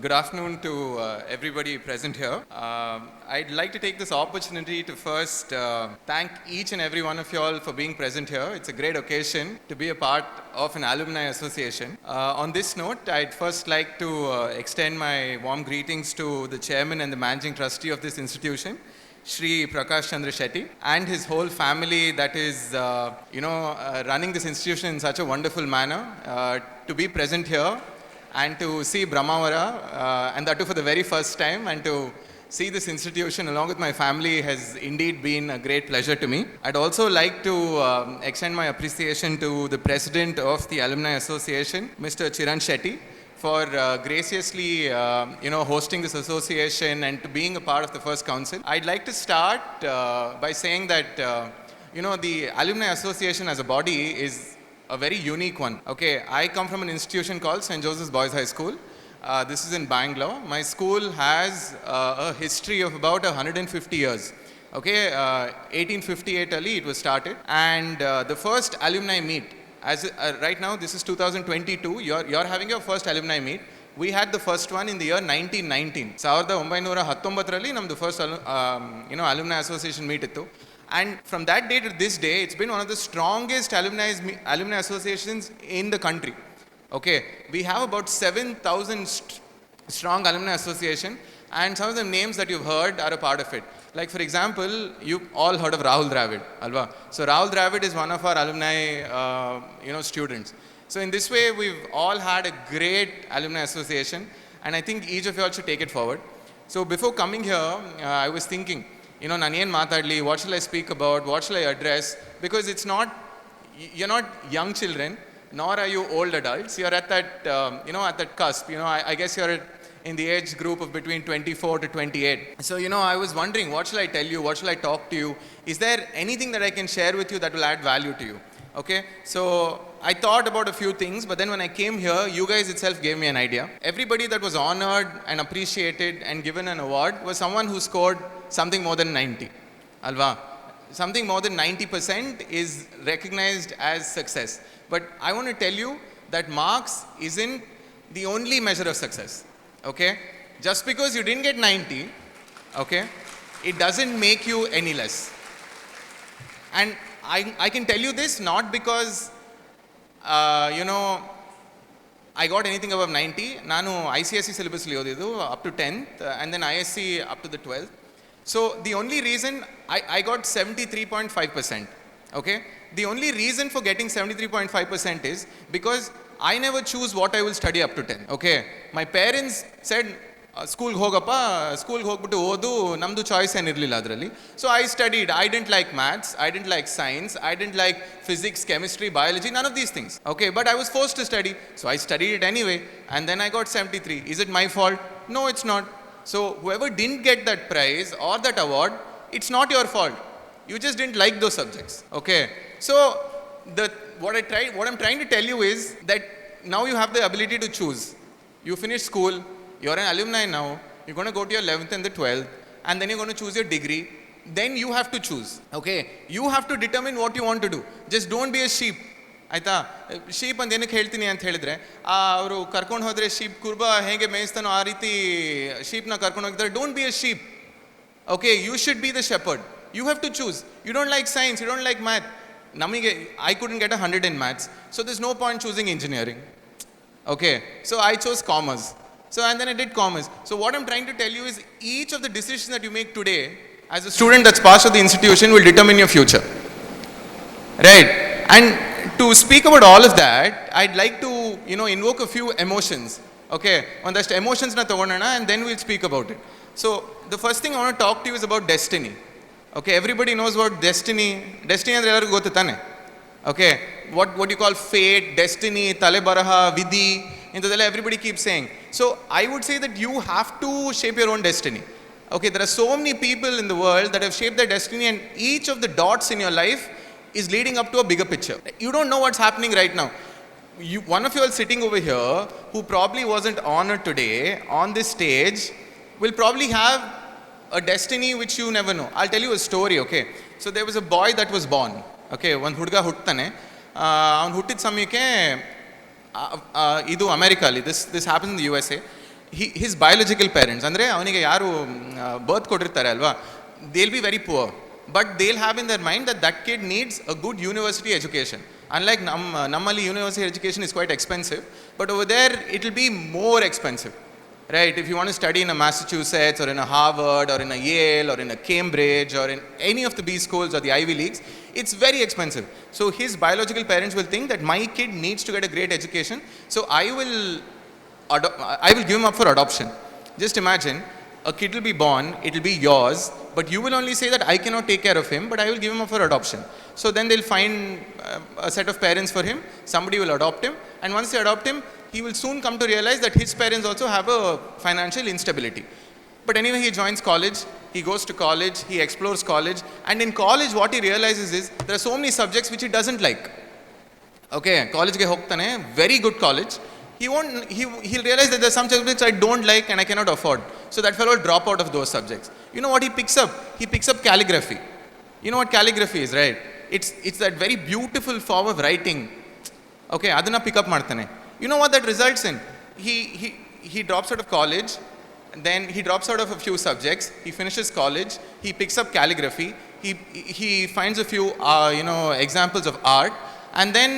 Good afternoon to everybody present here. I'd like to take this opportunity to first thank each and every one of you all for being present here. It's a great occasion to be a part of an alumni association. On this note, I'd first like to extend my warm greetings to the chairman and the managing trustee of this institution, Shri Prakash Chandra Shetty, and his whole family that is, running this institution in such a wonderful manner. To be present here and to see Brahmavara, and that too for the very first time, and to see this institution along with my family has indeed been a great pleasure to me. I'd also like to extend my appreciation to the president of the Alumni Association, Mr. Chiran Shetty, for graciously hosting this association and to being a part of the first council. I'd like to start by saying that the Alumni Association as a body is a very unique one. Okay, I come from an institution called St. Joseph's Boys High School. This is in Bangalore. My school has a history of about 150 years. Okay, 1858 early it was started, and the first alumni meet, as right now this is 2022, you're having your first alumni meet. We had the first one in the year 1919. 1919 namdu first alumni association meet ittu. And from that day to this day, it's been one of the strongest alumni associations in the country. Okay, we have about 7,000 strong alumni association, and some of the names that you've heard are a part of it. Like for example, you've all heard of Rahul Dravid, alva. So Rahul Dravid is one of our alumni, students. So in this way, we've all had a great alumni association, and I think each of you all should take it forward. So before coming here, I was thinking, Naniyan Matadli, what shall I speak about? What shall I address? Because you're not young children, nor are you old adults. You're at that, at that cusp. I guess you're in the age group of between 24 to 28. So, I was wondering, what shall I tell you? What shall I talk to you? Is there anything that I can share with you that will add value to you? Okay, so I thought about a few things, but then when I came here, you guys itself gave me an idea. Everybody that was honored and appreciated and given an award was someone who scored something more than 90. Alva. Something more than 90% is recognized as success. But I want to tell you that marks isn't the only measure of success. Okay? Just because you didn't get 90, okay, it doesn't make you any less. And I can tell you this not because, I got anything above 90. Nanu ICSE syllabus up to 10th and then ISC up to the 12th. So the only reason I got 73.5%. Okay? The only reason for getting 73.5% is because I never choose what I will study up to 10. Okay? My parents said, school ಹೋಗ್ಬಿಟ್ಟು ಓದು ನಮ್ದು choice ಏನಿರಲಿಲ್ಲ ಅದರಲ್ಲಿ. So I studied. I didn't like maths, I didn't like science, I didn't like physics, chemistry, biology, none of these things. Okay, but I was forced to study. So I studied it anyway, and then I got 73. Is it my fault? No, it's not. So whoever didn't get that prize or that award, it's not your fault. You just didn't like those subjects. Okay? So what I'm trying to tell you is that now you have the ability to choose. You finish school, you're an alumni now, you're going to go to your 11th and the 12th, and then you're going to choose your degree. Then you have to choose. Okay? You have to determine what you want to do. Just don't be a sheep. ಆಯ್ತಾ? Sheep ಅಂತ ಏನಕ್ಕೆ ಹೇಳ್ತೀನಿ ಅಂತ ಹೇಳಿದ್ರೆ, ಅವರು ಕರ್ಕೊಂಡು ಹೋದರೆ sheep Kurba ಹೇಗೆ ಮೇಯಿಸ್ತಾನೋ ಆ ರೀತಿ ಶೀಪ್ನ ಕರ್ಕೊಂಡು ಹೋಗಿದ್ದಾರೆ. Don't be a sheep. Okay, you should be the shepherd. You have to choose. You don't like science, you don't like math. ನಮಗೆ I couldn't get 100 in maths, so there's no point choosing engineering. Okay, so I chose commerce. So and then I did commerce. So what I'm trying to tell you is each of the decisions that you make today as a student that's part of the institution will determine your future. Right? And to speak about all of that, I'd like to, invoke a few emotions. Okay? Ondashtu emotions na tagondana and then we'll speak about it. So the first thing I want to talk to you is about destiny. Okay, everybody knows about destiny. Destiny andre ellargu gottu tane. Okay, what you call fate, destiny, tale baraha, vidhi, intadella everybody keeps saying. So I would say that you have to shape your own destiny. Okay, there are so many people in the world that have shaped their destiny, and each of the dots in your life is leading up to a bigger picture. You don't know what's happening right now. One of you all sitting over here who probably wasn't honored today on this stage will probably have a destiny which you never know. I'll tell you a story, okay? So there was a boy that was born. Okay, ಒಂದು ಹುಡುಗ ಹುಟ್ಟತಾನೆ. ಅವ್ನು ಹುಟ್ಟಿದ ಸಮಯಕ್ಕೆ ಇದು ಅಮೆರಿಕಲ್ಲಿ, this happens in the USA. his biological parents, ಅಂದರೆ ಅವನಿಗೆ ಯಾರು ಬರ್ತ್ ಕೊಟ್ಟಿರ್ತಾರೆ ಅಲ್ವಾ, they'll be very poor. But they'll have in their mind that that kid needs a good university education. Unlike nammali university education is quite expensive, but over there it will be more expensive. Right? If you want to study in a Massachusetts or in a Harvard or in a Yale or in a Cambridge or in any of the B schools or the Ivy Leagues, it's very expensive. So his biological parents will think that my kid needs to get a great education, so I will give him up for adoption. Just imagine, a kid will be born, it will be yours, but you will only say that I cannot take care of him, but I will give him up for adoption. So then they'll find a set of parents for him, somebody will adopt him, and once they adopt him, he will soon come to realize that his parents also have a financial instability. But anyway, he joins college, he goes to college, he explores college, and in college what he realizes is there are so many subjects which he doesn't like. Okay, college ge hogtane, very good college. He'll realize that there's some subjects I don't like and I cannot afford. So that fellow will drop out of those subjects. You know what he picks up? He picks up calligraphy. You know what calligraphy is, right? It's that very beautiful form of writing. Okay, adana pick up ಮಾಡ್ತಾನೆ. You know what that results in? He drops out of college, then he drops out of a few subjects, he finishes college, he picks up calligraphy, he finds a few examples of art, and then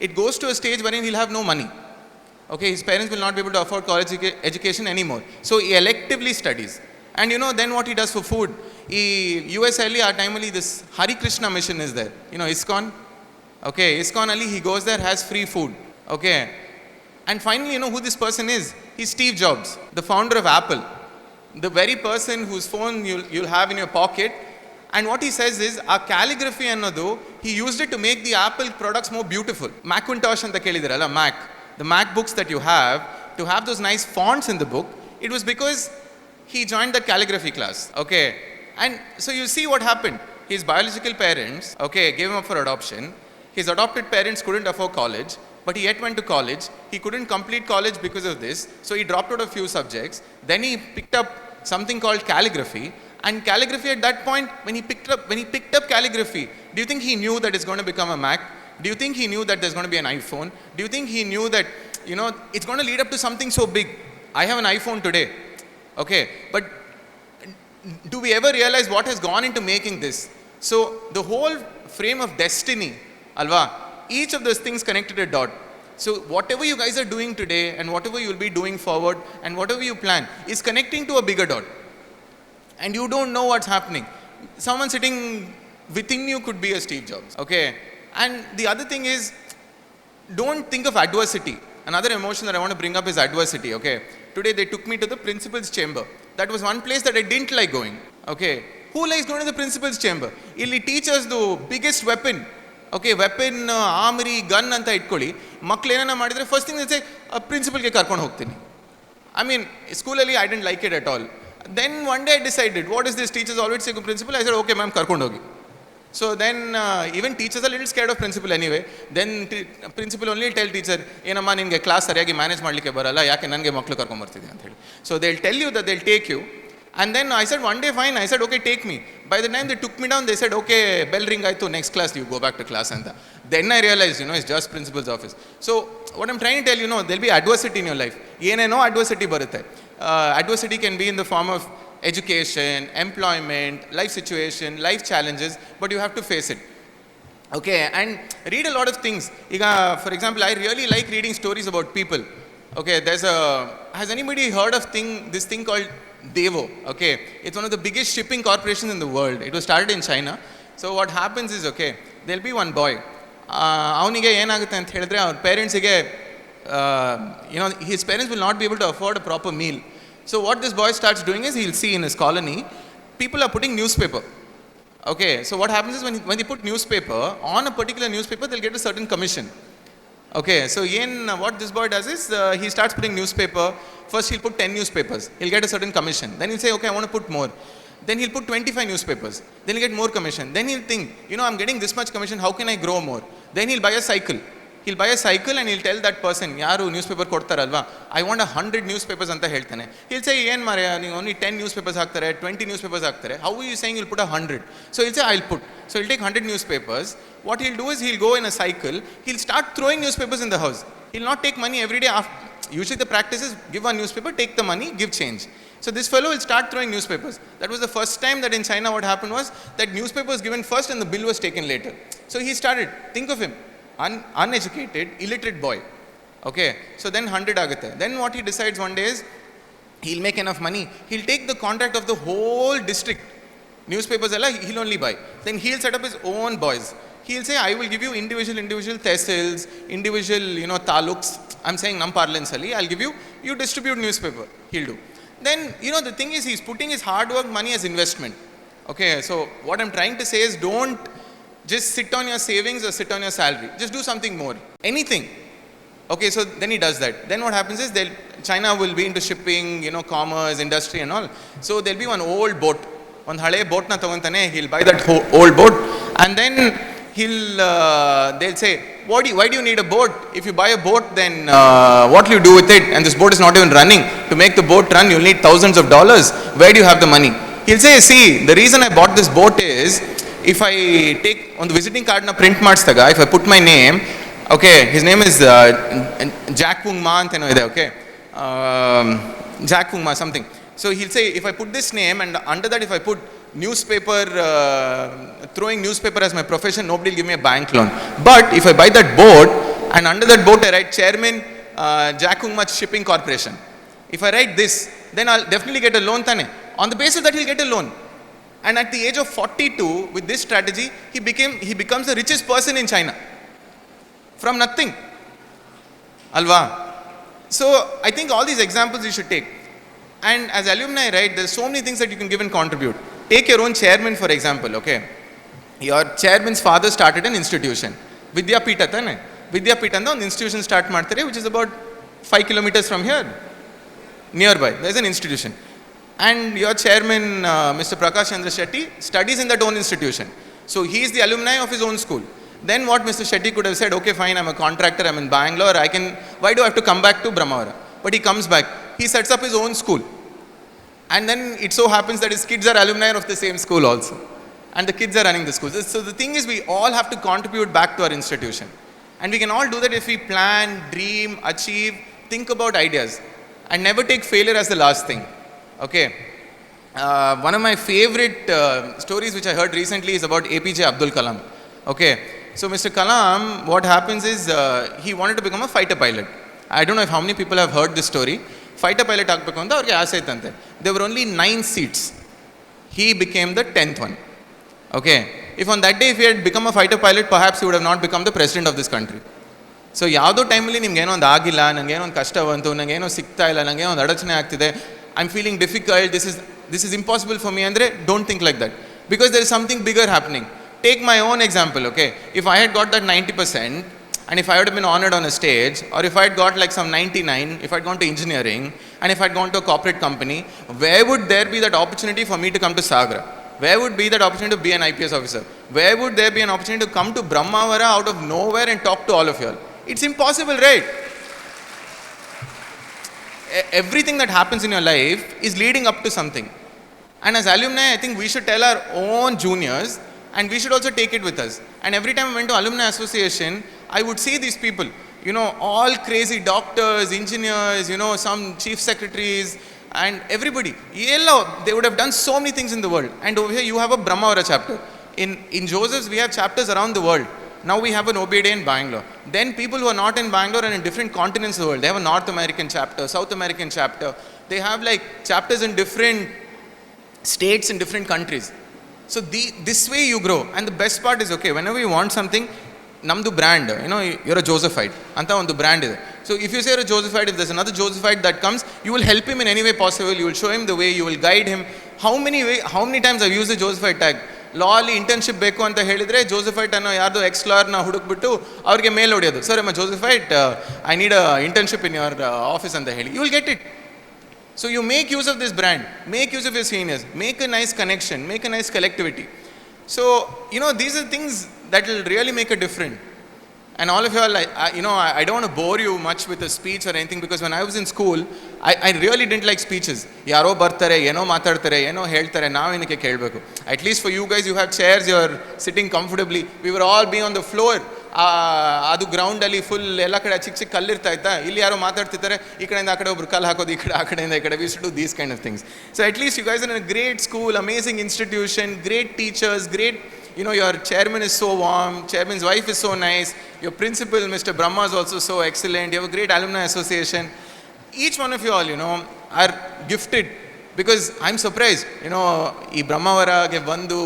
it goes to a stage wherein he'll have no money. Okay, his parents will not be able to afford college education anymore. So he electively studies. And then what he does for food? US Ali, our time Ali, this Hari Krishna mission is there. ISKCON. Okay, ISKCON Ali, he goes there, has free food. Okay. And finally, who this person is? He's Steve Jobs, the founder of Apple. The very person whose phone you'll have in your pocket. And what he says is, our calligraphy annadu, he used it to make the Apple products more beautiful. Macintosh anta kelidiralla, Mac. The MacBooks that you have, to have those nice fonts in the book, it was because he joined that calligraphy class. Okay. And so you see what happened. His biological parents, okay, gave him up for adoption. His adopted parents couldn't afford college, but he yet went to college. He couldn't complete college because of this, so he dropped out of a few subjects. Then he picked up something called calligraphy. And calligraphy at that point, when he picked up calligraphy, do you think he knew that it's going to become a Mac? Do you think he knew that there's going to be an iPhone? Do you think he knew that, it's going to lead up to something so big? I have an iPhone today. Okay, but do we ever realize what has gone into making this? So the whole frame of destiny, alva, each of those things connected a dot. So whatever you guys are doing today and whatever you'll be doing forward and whatever you plan is connecting to a bigger dot. And you don't know what's happening. Someone sitting within you could be a Steve Jobs. Okay. And the other thing is, don't think of adversity. Another emotion that I want to bring up is adversity. Okay. Today they took me to the principal's chamber. That was one place that I didn't like going. Okay. Who likes going to the principal's chamber? Illi teachers the biggest weapon. Okay, weapon, armory, gun anta itkoli. Maklu enana madidre first thing they say, principal ge karkondu hogtini. I mean, school alli I didn't like it at all. Then one day I decided, what is this? Teachers always say principal. I said, okay, ma'am, karkondu hogi. So then even teachers are a little scared of principal anyway. Then principal only tell teacher, ಏನಮ್ಮ ನಿಮಗೆ class ಸರಿಯಾಗಿ manage ಮಾಡಲಿಕ್ಕೆ ಬರಲ್ಲ, ಯಾಕೆ ನನಗೆ ಮಕ್ಕಳು ಕರ್ಕೊಂಡು ಬರ್ತಿದೆ ಅಂತ ಹೇಳಿ. So they'll tell you that they'll take you. And then I said, one day fine, I said, okay, take me. By the time they took me down, they said, okay, bell ring aitu, next class you go back to class anta. Then I realized, it's just principal's office. So what I'm trying to tell you, there'll be adversity in your life. ಏನೇನೋ adversity ಬರುತ್ತೆ. Adversity can be in the form of education, employment, life situation, life challenges, but you have to face it. Okay, and read a lot of things. For example, I really like reading stories about people. Okay, has anybody heard of this thing called Devo? Okay, it's one of the biggest shipping corporations in the world. It was started in China. So what happens is, okay, there'll be one boy. ಅವನಿಗೆ ಏನಾಗುತ್ತೆ ಅಂತ ಹೇಳಿದ್ರೆ ಅವ್ರ ಪೇರೆಂಟ್ಸಿಗೆ his parents will not be able to afford a proper meal. So what this boy starts doing is, he'll see in his colony, people are putting newspaper. Okay, so what happens is when they put newspaper, on a particular newspaper, they'll get a certain commission. Okay, so what this boy does is, he starts putting newspaper. First he'll put 10 newspapers. He'll get a certain commission. Then he'll say, okay, I want to put more. Then he'll put 25 newspapers. Then he'll get more commission. Then he'll think, I'm getting this much commission, how can I grow more? Then he'll buy a cycle. He'll buy a cycle and he'll tell that person, ಯಾರು newspaper ಕೊಡ್ತಾರಲ್ವಾ, I want 100 newspapers ಅಂತ ಹೇಳ್ತಾನೆ. He'll say, ಏನು ಮಾರ್ರೆ, ನೀವು only 10 newspapers ಹಾಕ್ತಾರೆ, 20 newspapers ಹಾಕ್ತಾರೆ. How are you saying you'll put 100? So he'll say, I'll put. So he'll take 100 newspapers. What he'll do is, he'll go in a cycle, he'll start throwing newspapers in the house. He'll not take money every day Usually the practice is give one newspaper, take the money, give change. So this fellow will start throwing newspapers. That was the first time that in China what happened was that newspaper was given first and the bill was taken later. So he started, think of him, uneducated, illiterate boy. Okay, so then 100 agate. Then what he decides one day is, he'll make enough money, he'll take the contract of the whole district. Newspapers, he'll only buy. Then he'll set up his own boys. He'll say, I will give you individual tehsils, individual, taluks. I'm saying nam parlance ali. I'll give you, you distribute newspaper. He'll do. Then, the thing is, he's putting his hard work money as investment. Okay, so what I'm trying to say is, don't just sit on your savings or sit on your salary. Just do something more. Anything. Okay, so then he does that. Then what happens is, China will be into shipping, commerce, industry and all. So there'll be one old boat. One hale boat na tagantane, he'll buy that old boat, and then they'll say, why do you need a boat? If you buy a boat, then what will you do with it? And this boat is not even running. To make the boat run, you'll need thousands of dollars. Where do you have the money? He'll say, see, the reason I bought this boat is, if I take on the visiting card na print ಮಾಡಿಸಿದಾಗ, if I put my name, okay, his name is Jack Pung Ma ಅಂತ ಏನೋ ಇದೆ, okay, Jack Pung Ma something. So he'll say, if I put this name and under that if I put newspaper, throwing newspaper as my profession, nobody will give me a bank loan. But if I buy that boat and under that boat I write Chairman Jack Pung Ma Shipping Corporation. If I write this, then I'll definitely get a loan. Thane. On the basis that he'll get a loan. And at the age of 42, with this strategy, he becomes the richest person in China. From nothing. Alva. So I think all these examples you should take. And as alumni, right, there's so many things that you can give and contribute. Take your own chairman, for example, okay. Your chairman's father started an institution. Vidyapita, thane. Vidyapita anda one institution start ಮಾಡ್ತಾರೆ, which is about 5 kilometers from here. Nearby, there's an institution. And your chairman, Mr. Prakash Chandra Shetty, studies in that own institution. So he is the alumni of his own school. Then what Mr. Shetty could have said, okay, fine, I'm a contractor, I'm in Bangalore, why do I have to come back to Brahmavara? But he comes back. He sets up his own school. And then it so happens that his kids are alumni of the same school also. And the kids are running the school. So the thing is, we all have to contribute back to our institution. And we can all do that if we plan, dream, achieve, think about ideas. And never take failure as the last thing. Okay. One of my favorite stories which I heard recently is about APJ Abdul Kalam. Okay. So Mr. Kalam, what happens is, he wanted to become a fighter pilot. I don't know if how many people have heard this story. Fighter pilot ಆಗಬೇಕು ಅಂತ ಅವ್ರಿಗೆ ಆಸೆ ಇತ್ತಂತೆ. There were only 9 seats. He became the 10th one. Okay. If on that day if he had become a fighter pilot, perhaps he would have not become the president of this country. So ಯಾವುದೋ ಟೈಮಲ್ಲಿ ನಿಮ್ಗೆ ಏನೋ ಒಂದು ಆಗಿಲ್ಲ, ನನಗೆ ಏನೋ ಒಂದು ಕಷ್ಟ ಬಂತು, ನನಗೆ ಏನೋ ಸಿಗ್ತಾ ಇಲ್ಲ, ನನಗೆ ಏನೋ ಒಂದು ಅಡಚಣೆ ಆಗ್ತಿದೆ, I'm feeling difficult, this is impossible for me andre, don't think like that. Because there is something bigger happening. Take my own example, okay. If I had got that 90%, and if I would have been honored on a stage, or if I had got like some 99, if I had gone to engineering, and if I had gone to a corporate company, where would there be that opportunity for me to come to Sagra? Where would be that opportunity to be an IPS officer? Where would there be an opportunity to come to Brahmavara out of nowhere and talk to all of you all? It's impossible, right? Everything that happens in your life is leading up to something. And as alumni, I think we should tell our own juniors, and we should also take it with us. And every time I went to alumni association, I would see these people, all crazy doctors, engineers, some chief secretaries, and everybody. They would have done so many things in the world. And over here, you have a Brahmavara chapter. In Joseph's, we have chapters around the world. Now we have an OBD in Bangalore. Then people who are not in Bangalore and in different continents of the world, they have a North American chapter, South American chapter. They have like chapters in different states in different countries. So this way you grow. And the best part is, okay, whenever you want something, namdu brand, you're a Josephite. Anta ಒಂದು brand ಇದೆ. So if you say you're a Josephite, if there's another Josephite that comes, you will help him in any way possible. You will show him the way, you will guide him. How many times I've used the Josephite tag? ಲಾ ಅಲ್ಲಿ internship ಬೇಕು ಅಂತ ಹೇಳಿದರೆ ಜೋಸೆಫೈಟ್ ಅನ್ನೋ ಯಾರ್ದೋ ಎಕ್ಸ್ಕ್ಲಾರ್ನ ಹುಡುಕ್ಬಿಟ್ಟು ಅವ್ರಿಗೆ mail ಹೊಡೆಯೋದು, sir am Josephite, I need a internship in your office ಅಂತ ಹೇಳಿ. You will get it. So you make use of this brand, make use of your seniors, make a nice connection, make a nice collectivity. So, these are things that will really make a difference. And all of you all, I don't want to bore you much with a speech or anything, because when I was in school, I really didn't like speeches. Yaro bartare, eno matadtare, eno heltare, navenike kelbeku. At least for you guys, you have chairs, you're sitting comfortably. We were all being on the floor. ಅದು ಗ್ರೌಂಡಲ್ಲಿ full ಎಲ್ಲ ಕಡೆ ಚಿಕ್ಕ ಚಿಕ್ಕ ಕಲ್ಲಿರ್ತಾ ಇತ್ತಾ, ಇಲ್ಲಿ ಯಾರೋ ಮಾತಾಡ್ತಿರ್ತಾರೆ, ಈ ಕಡೆಯಿಂದ ಆ ಕಡೆ ಒಬ್ರು ಕಲ್ಲು ಹಾಕೋದು, ಈ ಕಡೆ ಆ ಕಡೆಯಿಂದ ಈ ಕಡೆ. We should do these kind of things. So at least you guys are in a great school, amazing institution, great teachers, great, your chairman is so warm, chairman's wife is so nice, your principal, Mr. Brahma, is also so excellent, you have a great alumni association. Each one of you all, are gifted. Because I'm surprised, ಈ ಬ್ರಹ್ಮಾವರಗೆ ಬಂದು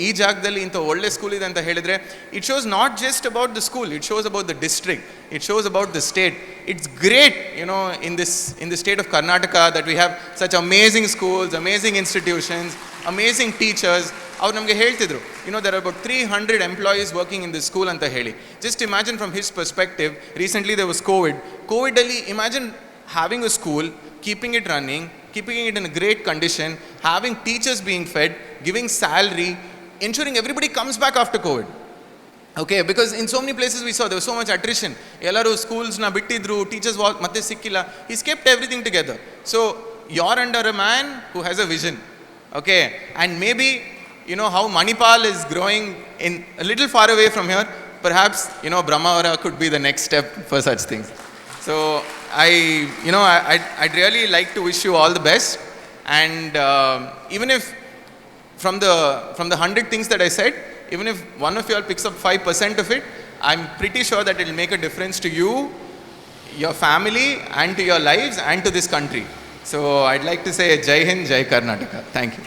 ಈ ಜಾಗದಲ್ಲಿ ಇಂಥ ಒಳ್ಳೆ school ಇದೆ ಅಂತ ಹೇಳಿದರೆ, it shows not just about the school, it shows about the district, it shows about the state. It's great, in the state of Karnataka that we have such amazing schools, amazing institutions, amazing teachers. ಅವ್ರು ನಮಗೆ ಹೇಳ್ತಿದ್ರು, there are about 300 employees working in this school ಅಂತ ಹೇಳಿ. Just imagine from his perspective, recently there was COVID-ಅಲ್ಲಿ imagine having a school, keeping it running, keeping it in a great condition, having teachers being fed, giving salary, ensuring everybody comes back after COVID. Okay, because in so many places we saw there was so much attrition. Ellaru schools na bittidru, teachers matte sikkilla. He's kept everything together. So you're under a man who has a vision. Okay, and maybe how Manipal is growing in a little far away from here. Perhaps Brahmavara could be the next step for such things. So I'd really like to wish you all the best. And even if from the 100 things that I said, even if one of you all picks up 5% of it, I'm pretty sure that it will make a difference to you, your family, and to your lives, and to this country. So I'd like to say Jai Hind, Jai Karnataka. Thank you.